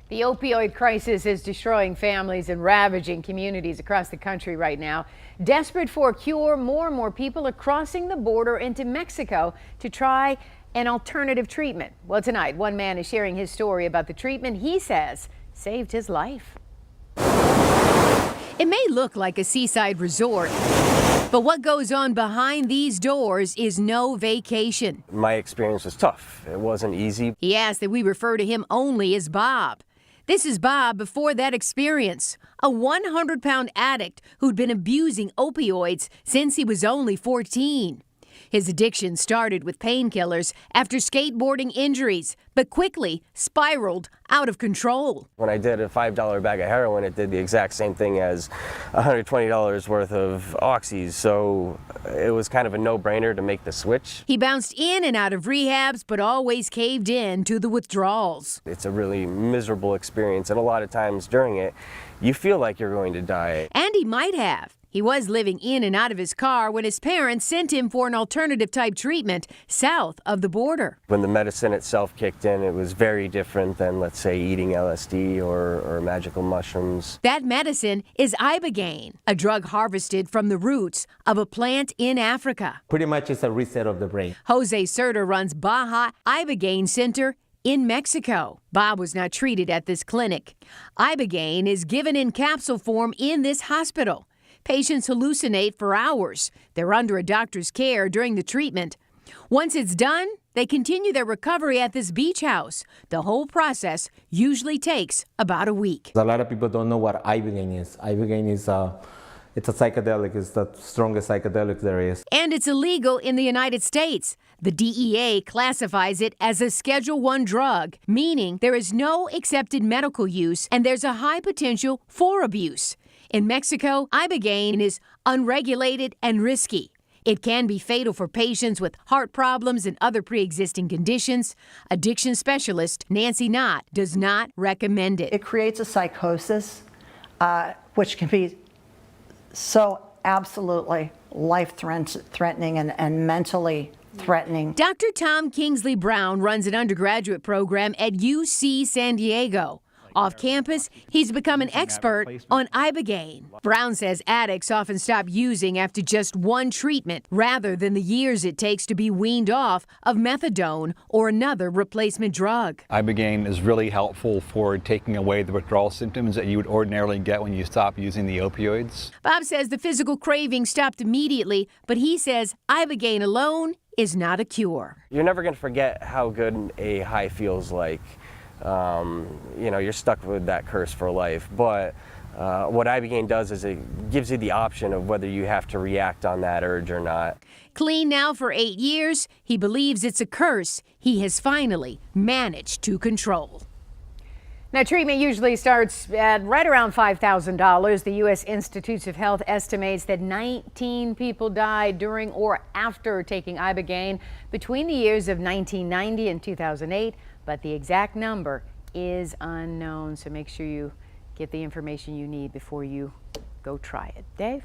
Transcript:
The opioid crisis is destroying families and ravaging communities across the country right now. Desperate for a cure, more and more people are crossing the border into Mexico to try an alternative treatment. Well, tonight, one man is sharing his story about the treatment he says saved his life. It may look like a seaside resort, but what goes on behind these doors is no vacation. My experience was tough. It wasn't easy. He asked that we refer to him only as Bob. This is Bob before that experience, a 100-pound addict who'd been abusing opioids since he was only 14. His addiction started with painkillers after skateboarding injuries, but quickly spiraled out of control. When I did a $5 bag of heroin, it did the exact same thing as $120 worth of oxys, so it was kind of a no-brainer to make the switch. He bounced in and out of rehabs, but always caved in to the withdrawals. It's a really miserable experience, and a lot of times during it, you feel like you're going to die. And he might have. He was living in and out of his car when his parents sent him for an alternative type treatment south of the border. When the medicine itself kicked in, it was very different than, let's say, eating LSD or magical mushrooms. That medicine is Ibogaine, a drug harvested from the roots of a plant in Africa. Pretty much it's a reset of the brain. Jose Serta runs Baja Ibogaine Center in Mexico. Bob was not treated at this clinic. Ibogaine is given in capsule form in this hospital. Patients hallucinate for hours. They're under a doctor's care during the treatment. Once it's done, they continue their recovery at this beach house. The whole process usually takes about a week. A lot of people don't know what Ibogaine is. Ibogaine is it's a psychedelic. It's the strongest psychedelic there is. And it's illegal in the United States. The DEA classifies it as a Schedule I drug, meaning there is no accepted medical use and there's a high potential for abuse. In Mexico, Ibogaine is unregulated and risky. It can be fatal for patients with heart problems and other pre-existing conditions. Addiction specialist Nancy Knott does not recommend it. It creates a psychosis, which can be so absolutely life-threatening and mentally threatening. Dr. Tom Kingsley Brown runs an undergraduate program at UC San Diego. Off campus, he's become an expert on Ibogaine. Brown says addicts often stop using after just one treatment rather than the years it takes to be weaned off of methadone or another replacement drug. Ibogaine is really helpful for taking away the withdrawal symptoms that you would ordinarily get when you stop using the opioids. Bob says the physical craving stopped immediately, but he says Ibogaine alone is not a cure. You're never going to forget how good a high feels like. You know, you're stuck with that curse for life. But what Ibogaine does is it gives you the option of whether you have to react on that urge or not. Clean now for 8 years, he believes it's a curse he has finally managed to control. Now, treatment usually starts at right around $5,000. The U.S. Institutes of Health estimates that 19 people died during or after taking Ibogaine between the years of 1990 and 2008. But the exact number is unknown, so make sure you get the information you need before you go try it. Dave?